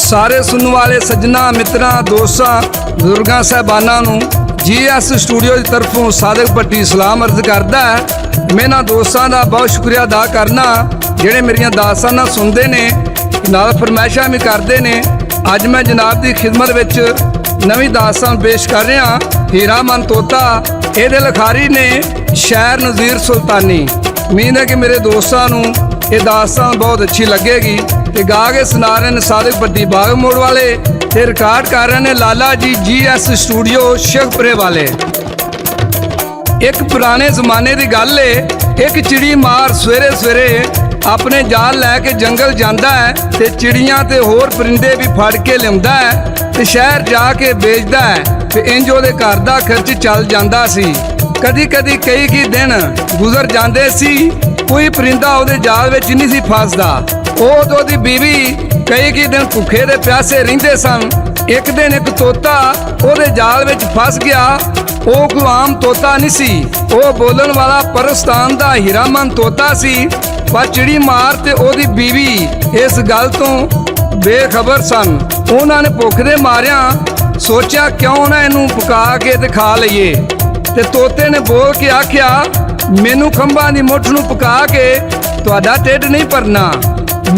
सारे सुनने वाले सज्जना मित्रां दोस्तां बुजुर्गां साहबानां नूं GS स्टूडियो की तरफों सादक भट्टी सलाम अर्ज करदा है। मैं ना दोस्तां दा बहुत शुक्रिया अदा करना जिहड़े मेरियां दास्तानां सुनते ने नाल फरमाइशां भी करते ने। अज मैं जनाब की खिदमत विच नवीं दास्तान पेश कर रहा हीरा मन तोता। इहदे लिखारी ने शायर नज़ीर सुल्तानी। उम्मीद है कि मेरे दोस्तों नूं ये दास्तान बहुत अच्छी लगेगी। ते गा के सुना रहे हैं सादक भट्टी बाग मोड़ वाले ते रिकॉर्ड कर रहे हैं लाला जी GS स्टूडियो शेखपुरे वाले। एक पुराने जमाने की गल है, एक चिड़ी मार सवेरे सवेरे अपने जाल लैके जंगल जाता है ते चिड़ियां ते होर परिंदे भी फड़ के लियाउंदा है ते शहर जाके बेचदा है ते इंज ओहदे घर दा खर्च चल जांदा सी। कदी कदी कई दिन गुजर जाते सी, कोई परिंदा ओहदे जाल विच नहीं सी फसदा। ओहदी बीवी कई दिन भुखे दे प्यासे रहिंदे सन। एक दिन एक तोता ओहदे जाल विच फस गया। वो कोई आम तोता नहीं सी, वो बोलन वाला परस्तान दा हीरामन तोता सी। पर चिड़ी मार ते ओहदी बीवी इस गल तो बेखबर सन। उन्होंने भुख दे मारिया सोचा क्यों ना इनू पका के ते खा लईए। ते तोते ने बोल के आख्या, मैनू खंभा दी मुठ नू पका के तुहाडा ढिड नहीं भरना।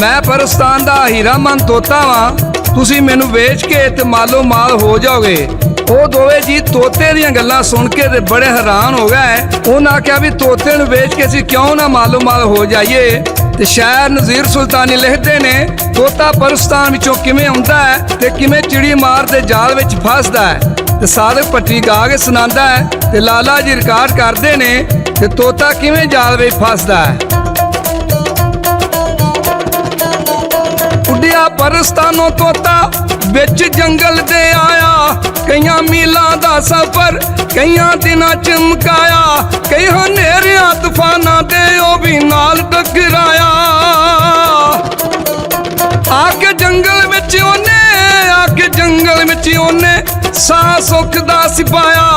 मैं परस्तान दा हीरामन तोता वां, तुसी मैनू वेच के ते मालो माल हो जाओगे। वो दोवे जी तोते दियां गल्लां सुन के ते बड़े हैरान हो गए। उन्हें आख्या भी तोते नू वेच के असीं क्यों ना मालो माल हो जाइए। ते शायर नज़ीर सुल्तानी लिखते ने तोता परस्तान विचों किवें आउंदा है ते किवें चिड़ी मार दे जाल विच फसदा है। ते सादक भट्टी गा के सुनांदा है ते लाला जी रिकॉर्ड करते ने ते तोता किवें जाल विच फसदा है। उड्डिया परस्तानों तोता बिच जंगल दे आया, कईयां मीलां दा सफर कईयां दिनां च मुकाया। कई हनेरियां तूफानां दे ओ भी नाल टकराया। आके जंगल विच ओने सा सुख दा सिपाया।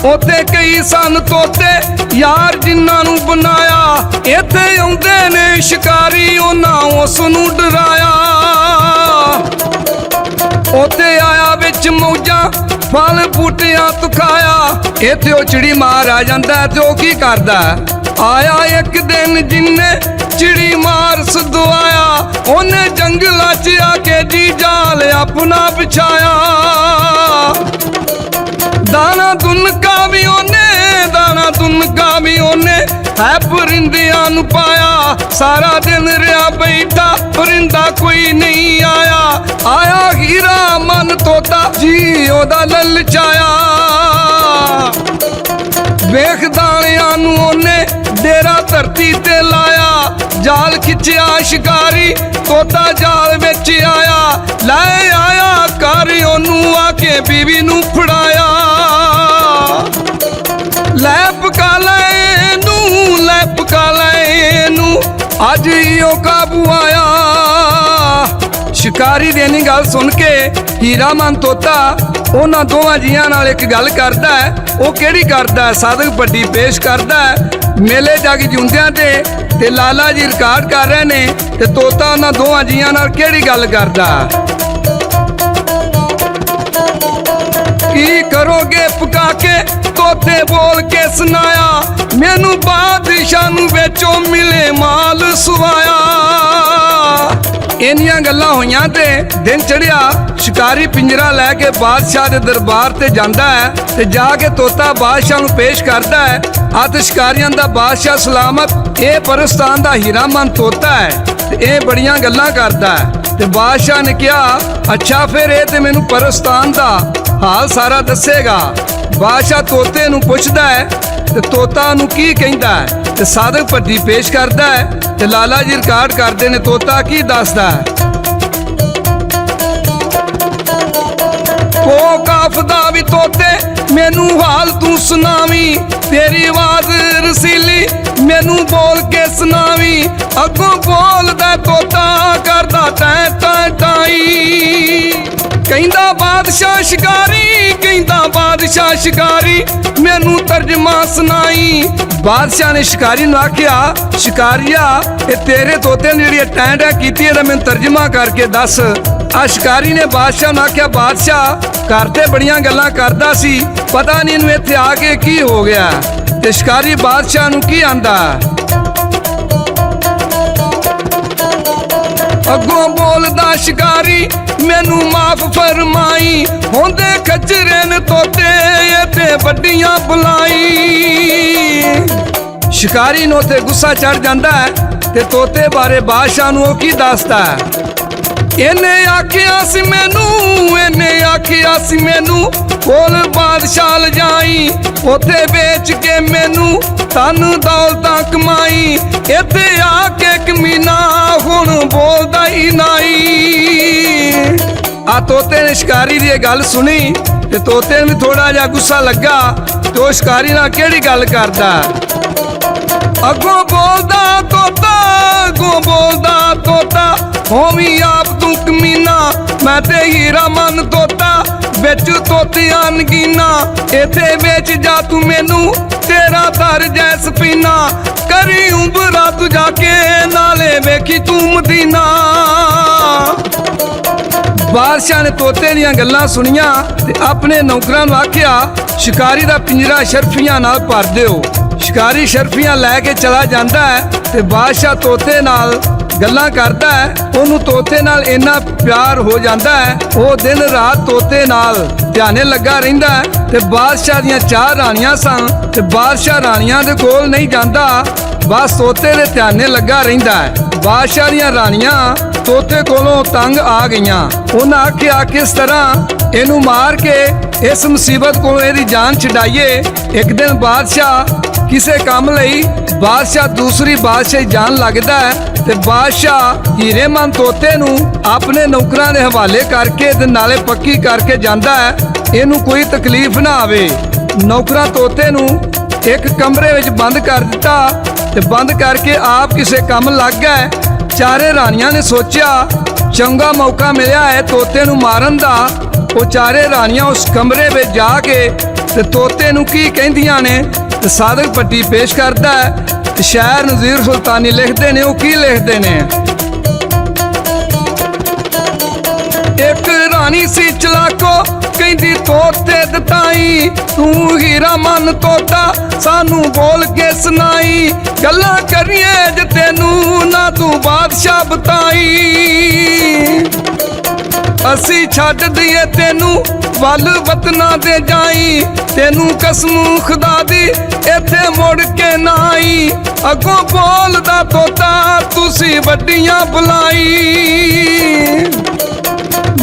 ओते कई सन तोते यार जिन्हां नू बनाया। इत्थे आउंदे ने शिकारी उन्हां उस नू डराया। ओते आया विच मौजा फल बूटियां तू खाया। इत्थे ओ चिड़ी मार आ जांदा ते ओ की करदा आया एक दिन जिन्ने चिड़ी मार सदवाया। ओने जंगलां च आके जी जाल अपना बिछाया। दाना दुनका भी ओने है परिंदियां नू पाया। सारा दिन रहा बैठा परिंदा कोई नहीं आया। आया हीरा मन तोता जी ओदा ललचाया। वेख दाणियां नू ओने डेरा धरती ते लाया। जाल खिंचिया शिकारी तोता जाल विच आया। लै आया घर ओनू आके बीवी नू फड़ाया। लै पका लै नू अज इहो काबू आया। शिकारी दी इन्नी गल सुन के हीरामन तोता उन्हां दोवां जियां नाल एक गल करदा है। वो किहड़ी करदा है सादक भट्टी पेश करदा है। मेले जग जुंदियां ते लाला जी रिकॉर्ड कर रहे ने ते तोता उन्हां दोवां जियां नाल किहड़ी गल करदा। की करोगे पका के तोते बोल के सुनाया। मैनू बादशाह नू बेचो मिले माल सुवाया। इन्नियां गल्लां होइयां ते दिन चढ़िया शिकारी पिंजरा लैके बादशाह दे दरबार ते जांदा है ते जाके तोता बादशाह नू पेश करदा है। अत शिकारियां दा बादशाह सलामत ये परस्तान दा हीरामन तोता है ते ये बड़ियां गल्लां करदा है। ते बादशाह ने कहा अच्छा फिर ये ते मैनू परस्तान दा हाल सारा दसेगा। बादशाह तोते नू पुछदा है ते तोता नू की कहंदा है ते सादक भट्टी पेश करदा है ते लाला जी रिकॉर्ड करदे ने तोता की दसदा है। ओ काफदा भी तोते मैनू हाल तू सुनावी। तेरी आवाज रसीली मैनू बोल के सुनावी। अगों बोलदा तोता करदा टै टै टाई। कहंदा बादशाह शिकारी मैनू तर्जमा सुनाई। बादशाह ने शिकारी नू आख्या शिकारिया ये तेरे तोते ने जिहड़ी टैं टैं कीती है मैनू तर्जमा करके दस। आ शिकारी ने बादशाह ਨੂੰ ਆਖਿਆ, बादशाह घर ते बड़ियां गल्लां करदा सी, पता नहीं इनू इत्थे आके की हो गया। ते शिकारी बादशाह ਨੂੰ की आंदा, अगों बोलदा शिकारी, मैनू माफ फरमाई, होंदे खच्चरे न तोते इत्थे वड्डियां बुलाई। शिकारी ਨੂੰ ते गुस्सा चढ़ जांदा है ते तोते बारे बादशाह ਨੂੰ ਉਹ ਕੀ ਦੱਸਦਾ है। ਇਹਨੇ ਆਖਿਆ ਸੀ ਮੈਨੂੰ, ਇਹਨੇ ਆਖਿਆ ਸੀ ਮੈਨੂੰ, ਕੋਲ ਬਾਦਸ਼ਾਹ ਲਜਾਈ, ਉੱਥੇ ਵੇਚ ਕੇ ਮੈਨੂੰ ਧਨ ਦੌਲਤਾਂ ਕਮਾਈ, ਇੱਥੇ ਆ ਕੇ ਕਮੀਨਾ ਹੁਣ ਬੋਲਦਾ ਹੀ ਨਹੀਂ। ਆ ਤੋਤੇ ਨੇ शिकारी ਦੀ ਇਹ ਗੱਲ ਸੁਣੀ ਤੇ ਤੋਤੇ ਨੂੰ ਵੀ ਥੋੜਾ ਜਿਹਾ ਗੁੱਸਾ ਲੱਗਾ ਤੇ ਉਹ शिकारी ਨਾਲ ਕਿਹੜੀ ਗੱਲ ਕਰਦਾ। ਅੱਗੋਂ ਬੋਲਦਾ ਤੋਤਾ, ਅੱਗੋਂ ਬੋਲਦਾ ਤੋਤਾ, ਹੋਵੀ ਆਪ ਤੂੰ ਕਮੀਨਾ, ਮੈਂ ਤੇ ਹੀਰਾ ਮਨ ਤੋਤਾ, ਵਿੱਚ ਤੋਤਿਆਂ ਨਗੀਨਾ, ਇੱਥੇ ਵੇਚ ਜਾ ਤੂੰ ਮੈਨੂੰ, ਤੇਰਾ ਦਰ ਜੈਸ ਪੀਨਾ, ਕਰੀ ਉඹਰਾ ਤੂੰ ਜਾ ਕੇ, ਨਾਲੇ ਵੇਖੀ ਤੂੰ ਮਦੀਨਾ। ਬਾਦਸ਼ਾਹ ਨੇ ਤੋਤੇ ਦੀਆਂ ਗੱਲਾਂ ਸੁਣੀਆਂ ਤੇ ਆਪਣੇ ਨੌਕਰਾਂ ਨੂੰ ਆਖਿਆ, शिकारी ਦਾ ਪਿੰਜਰਾ ਸ਼ਰਫੀਆਂ ਨਾਲ ਭਰ ਦਿਓ। शिकारी ਸ਼ਰਫੀਆਂ ਲੈ ਕੇ ਚਲਾ ਜਾਂਦਾ ਹੈ ਤੇ ਬਾਦਸ਼ਾਹ ਤੋਤੇ ਨਾਲ ਗੱਲਾਂ ਕਰਦਾ ਹੈ। ਉਹਨੂੰ ਤੋਤੇ ਨਾਲ ਇੰਨਾ ਪਿਆਰ ਹੋ ਜਾਂਦਾ ਹੈ, ਉਹ ਦਿਨ ਰਾਤ ਤੋਤੇ ਨਾਲ ਧਿਆਨੇ ਲੱਗਾ ਰਹਿੰਦਾ ਹੈ। ਤੇ ਬਾਦਸ਼ਾਹ ਦੀਆਂ 4 ਰਾਣੀਆਂ ਸਨ ਤੇ ਬਾਦਸ਼ਾਹ ਰਾਣੀਆਂ ਦੇ ਕੋਲ ਨਹੀਂ ਜਾਂਦਾ, ਬਸ ਤੋਤੇ ਦੇ ਧਿਆਨੇ ਲੱਗਾ ਰਹਿੰਦਾ ਹੈ। ਬਾਦਸ਼ਾਹ ਦੀਆਂ ਰਾਣੀਆਂ ਤੋਤੇ ਕੋਲੋਂ ਤੰਗ ਆ ਗਈਆਂ। ਉਹਨਾਂ ਆਖਿਆ, ਕਿਸ ਤਰ੍ਹਾਂ ਇਹਨੂੰ ਮਾਰ ਕੇ ਇਸ ਮੁਸੀਬਤ ਕੋਲੋਂ ਇਹਦੀ ਜਾਨ ਛਡਾਈਏ। ਇੱਕ ਦਿਨ ਬਾਦਸ਼ਾਹ ਕਿਸੇ ਕੰਮ ਲਈ ਬਾਦਸ਼ਾਹ ਦੂਸਰੀ ਬਾਦਸ਼ਾਹੀ ਜਾਣ ਲੱਗਦਾ ਹੈ ਤੇ ਬਾਦਸ਼ਾਹ ਹੀਰੇਮਨ ਤੋਤੇ ਨੂੰ ਆਪਣੇ ਨੌਕਰਾਂ ਦੇ ਹਵਾਲੇ ਕਰਕੇ ਤੇ ਨਾਲੇ ਪੱਕੀ ਕਰਕੇ ਜਾਂਦਾ ਹੈ, ਇਹਨੂੰ ਕੋਈ ਤਕਲੀਫ ਨਾ ਆਵੇ। ਨੌਕਰਾਂ ਤੋਤੇ ਨੂੰ ਇੱਕ ਕਮਰੇ ਵਿੱਚ ਬੰਦ ਕਰ ਦਿੱਤਾ ਤੇ ਬੰਦ ਕਰਕੇ ਆਪ ਕਿਸੇ ਕੰਮ ਲੱਗ ਗਏ। ਚਾਰੇ ਰਾਣੀਆਂ ਨੇ ਸੋਚਿਆ ਚੰਗਾ ਮੌਕਾ ਮਿਲਿਆ ਹੈ ਤੋਤੇ ਨੂੰ ਮਾਰਨ ਦਾ। ਉਹ ਚਾਰੇ ਰਾਣੀਆਂ ਉਸ ਕਮਰੇ ਵਿੱਚ ਜਾ ਕੇ ਤੇ ਤੋਤੇ ਨੂੰ ਕੀ ਕਹਿੰਦੀਆਂ ਨੇ ਤੇ ਸਾਦਕ ਪੱਟੀ ਪੇਸ਼ ਕਰਦਾ ਹੈ ਤੇ ਸ਼ਾਇਰ ਨਜ਼ੀਰ ਸੁਲਤਾਨੀ ਲਿਖਦੇ ਨੇ। ਉਹ ਕੀ ਲਿਖਦੇ ਨੇ, ਇੱਕ ਰਾਣੀ ਸੀ ਚਲਾਕੋ, ਕਹਿੰਦੀ ਤੋਤੇ ਦਤਾਈ, ਤੂੰ ਹੀਰਾ ਮਨ ਤੋਤਾ, ਸਾਨੂੰ ਬੋਲ ਕੇ ਸੁਣਾਈ, ਗੱਲਾਂ ਕਰੀਏ ਜੇ ਤੈਨੂੰ ਨਾ ਤੂੰ ਬਾਦਸ਼ਾਹ ਬਤਾਈ। ਅਸੀਂ ਛੱਡ ਦਈਏ ਤੈਨੂੰ ਵੱਲ ਵਤਨਾਂ ਦੇ ਜਾਈ, ਤੈਨੂੰ ਕਸਮ ਖੁਦਾ ਦੀ ਇੱਥੇ ਮੁੜ ਕੇ ਨਾ ਆਈ। ਅੱਗੋਂ ਬੋਲਦਾ ਤੋਤਾ, ਤੁਸੀਂ ਵੱਡੀਆਂ ਬੁਲਾਈ।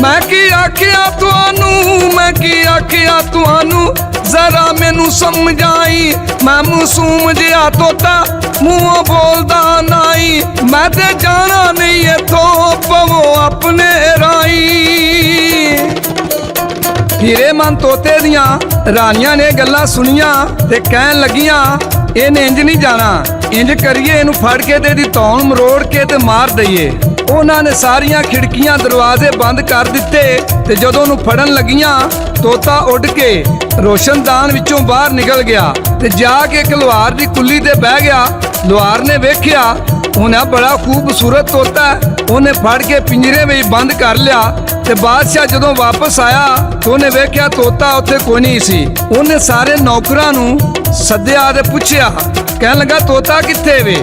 ਮੈਂ ਕੀ ਆਖਿਆ ਤੁਹਾਨੂੰ, ਮੈਂ ਕੀ ਆਖਿਆ ਤੁਹਾਨੂੰ, ਜ਼ਰਾ ਮੈਨੂੰ ਸਮਝਾਈ। ਮੈਂ ਮਾਸੂਮ ਜਿਹਾ ਤੋਤਾ, ਮੂੰਹੋਂ ਬੋਲਦਾ ਨਹੀਂ, ਮੈਂ ਤੇ ਜਾਣਾ ਨਹੀਂ ਇੱਥੋਂ, ਪਵੋ ਆਪਣੇ ਰਾਈ। ਹੀਰੇਮਨ ਤੋਤੇ ਦੀਆਂ ਰਾਣੀਆਂ ਨੇ ਗੱਲਾਂ ਸੁਣੀਆਂ ਤੇ ਕਹਿਣ ਲੱਗੀਆਂ, ਇਹਨੇ ਇੰਜ ਨਹੀਂ ਜਾਣਾ, ਇੰਜ ਕਰੀਏ ਇਹਨੂੰ ਫੜ ਕੇ ਤੇ ਇਹਦੀ ਧੌਣ ਮਰੋੜ ਕੇ ਤੇ ਮਾਰ ਦਈਏ। ਉਹਨਾਂ ਨੇ ਸਾਰੀਆਂ ਖਿੜਕੀਆਂ ਦਰਵਾਜ਼ੇ ਬੰਦ ਕਰ ਦਿੱਤੇ ਤੇ ਜਦੋਂ ਉਹਨੂੰ ਫੜਨ ਲੱਗੀਆਂ ਤੋਤਾ ਉੱਡ ਕੇ ਰੋਸ਼ਨਦਾਨ ਵਿੱਚੋਂ ਬਾਹਰ ਨਿਕਲ ਗਿਆ ਤੇ ਜਾ ਕੇ ਇੱਕ ਲੁਹਾਰ ਦੀ ਕੁੱਲੀ ਤੇ ਬਹਿ ਗਿਆ। ਲੁਹਾਰ ਨੇ ਵੇਖਿਆ ਉਹਨਾਂ ਬੜਾ ਖੂਬਸੂਰਤ ਤੋਤਾ ਹੈ, ਉਹਨੇ ਫੜ ਕੇ ਪਿੰਜਰੇ ਵਿੱਚ ਬੰਦ ਕਰ ਲਿਆ ਤੇ ਬਾਦਸ਼ਾਹ ਜਦੋਂ ਵਾਪਸ ਆਇਆ ਤਾਂ ਉਹਨੇ ਵੇਖਿਆ ਤੋਤਾ ਉੱਥੇ ਕੋਈ ਨਹੀਂ ਸੀ। ਉਹਨੇ ਸਾਰੇ ਨੌਕਰਾਂ ਨੂੰ ਸੱਦਿਆ ਤੇ ਪੁੱਛਿਆ, ਕਹਿਣ ਲੱਗਾ ਤੋਤਾ ਕਿੱਥੇ ਵੇ।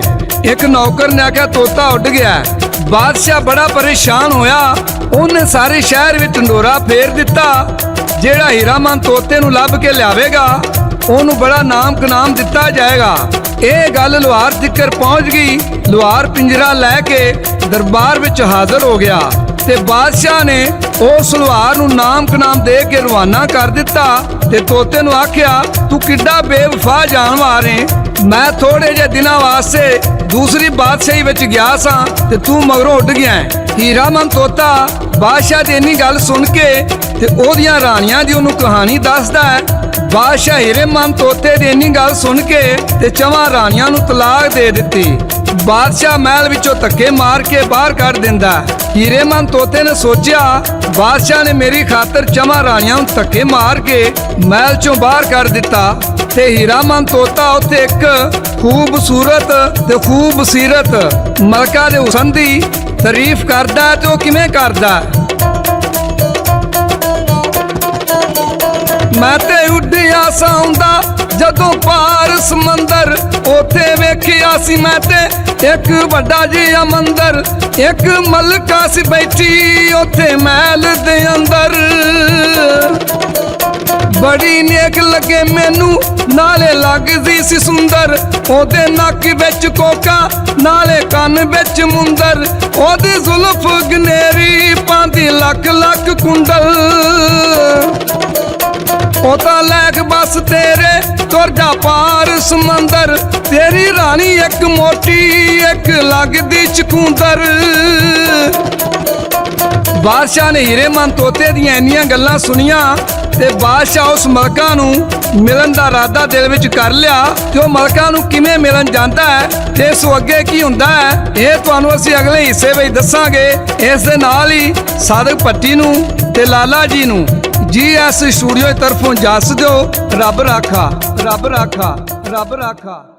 ਇੱਕ ਨੌਕਰ ਨੇ ਆਖਿਆ ਤੋਤਾ ਉੱਡ ਗਿਆ। ਬਾਦਸ਼ਾਹ ਬੜਾ ਪਰੇਸ਼ਾਨ ਹੋਇਆ, ਉਹਨੇ ਸਾਰੇ ਸ਼ਹਿਰ ਵਿੱਚ ਢੰਡੋਰਾ ਫੇਰ ਦਿੱਤਾ, ਜਿਹੜਾ ਹੀਰਾਮਨ ਤੋਤੇ ਨੂੰ ਲੱਭ ਕੇ ਲਿਆਵੇਗਾ ਉਹਨੂੰ ਬੜਾ ਨਾਮ ਕਨਾਮ ਦਿੱਤਾ ਜਾਏਗਾ। ਇਹ ਗੱਲ ਲੁਹਾਰ ਤੀਕਰ ਪਹੁੰਚ ਗਈ। ਲੁਹਾਰ ਪਿੰਜਰਾ ਲੈ ਕੇ ਦਰਬਾਰ ਵਿੱਚ ਹਾਜ਼ਰ ਹੋ ਗਿਆ ਤੇ ਬਾਦਸ਼ਾਹ ਨੇ ਉਸ ਲੁਹਾਰ ਨੂੰ ਨਾਮ ਕਨਾਮ ਦੇ ਕੇ ਰਵਾਨਾ ਕਰ ਦਿੱਤਾ ਤੇ ਤੋਤੇ ਨੂੰ ਆਖਿਆ, ਤੂੰ ਕਿੱਡਾ ਬੇਵਫਾ ਜਾਨਵਰ ਏ, ਮੈਂ ਥੋੜੇ ਜਿਹੇ ਦਿਨਾਂ ਵਾਸਤੇ ਦੂਸਰੀ ਬਾਦਸ਼ਾਹੀ ਵਿੱਚ ਗਿਆ ਸਾਂ ਤੇ ਤੂੰ ਮਗਰੋਂ ਉੱਡ ਗਿਆ। ਹੀਰਾਮਨ ਤੋਤਾ ਬਾਦਸ਼ਾਹ ਦੀ ਇੰਨੀ ਗੱਲ ਸੁਣ ਕੇ ਤੇ ਉਹਦੀਆਂ ਰਾਣੀਆਂ ਦੀ ਉਹਨੂੰ ਕਹਾਣੀ ਦੱਸਦਾ ਹੈ। ਬਾਦਸ਼ਾਹ ਹੀਰੇਮਨ ਤੋਤੇ ਦੀ ਇੰਨੀ ਗੱਲ ਸੁਣ ਕੇ ਤੇ 4 ਰਾਣੀਆਂ ਨੂੰ ਤਲਾਕ ਦੇ ਦਿੱਤੀ। ਬਾਦਸ਼ਾਹ ਮਹਿਲ ਵਿੱਚੋਂ ਧੱਕੇ ਮਾਰ ਕੇ ਬਾਹਰ ਕੱਢ ਦਿੰਦਾ। ਹੀਰੇਮਨ ਤੋਤੇ ਨੇ ਸੋਚਿਆ, ਬਾਦਸ਼ਾਹ ਨੇ ਮੇਰੀ ਖਾਤਰ 4 ਰਾਣੀਆਂ ਨੂੰ ਧੱਕੇ ਮਾਰ ਕੇ ਮਹਿਲ ਚੋਂ ਬਾਹਰ ਕੱਢ ਦਿੱਤਾ ਤੇ ਹੀਰਾਮਨ ਤੋਤਾ ਉੱਥੇ ਇੱਕ ਖੂਬਸੂਰਤ ਤੇ ਖੂਬਸੀਰਤ ਮਲਕਾ ਦੇ ਹੁਸਨ ਦੀ ਤਾਰੀਫ ਕਰਦਾ ਤੇ ਉਹ ਕਿਵੇਂ ਕਰਦਾ। मैं ते उड्डिया साउंदा जदों पार समंदर, ओथे वेखिया सी मैं ते एक वड्डा जिहा मंदर, एक मलका सी बैठी ओथे महल दे अंदर। बड़ी नेक लगे मैनू नाले लगदी सी सुंदर, ओदे नक विच कोका नाले कन विच मुंदर, ओदी जुल्फ गनेरी पांदी लख लख कुंडल। ओदा लैक बस तेरे तुर जा पार समंदर, तेरी रानी एक मोटी एक लगदी चकुंदर। बादशाह ने हीरेमन तोते दियां इन्नियां गल्लां सुनियां ते बादशाह उस मलका नूं मिलन दा इरादा दिल विच कर लिया कि ਉਹ ਮਲਕਾ ਨੂੰ ਕਿਵੇਂ ਮਿਲਣ ਜਾਂਦਾ ਹੈ ਤੇ ਇਸ ਤੋਂ ਅੱਗੇ ਕੀ ਹੁੰਦਾ ਹੈ ਇਹ ਤੁਹਾਨੂੰ ਅਸੀਂ ਅਗਲੇ ਹਿੱਸੇ ਵਿੱਚ ਦੱਸਾਂਗੇ। ਇਸ ਦੇ ਨਾਲ ਹੀ ਸਾਦਕ ਭੱਟੀ ਨੂੰ ਤੇ ਲਾਲਾ ਜੀ ਨੂੰ GS ਸਟੂਡੀਓ ਦੀ ਤਰਫੋਂ ਜੱਸ ਦਿਓ। ਰੱਬ ਰਾਖਾ, ਰੱਬ ਰਾਖਾ, ਰੱਬ ਰਾਖਾ।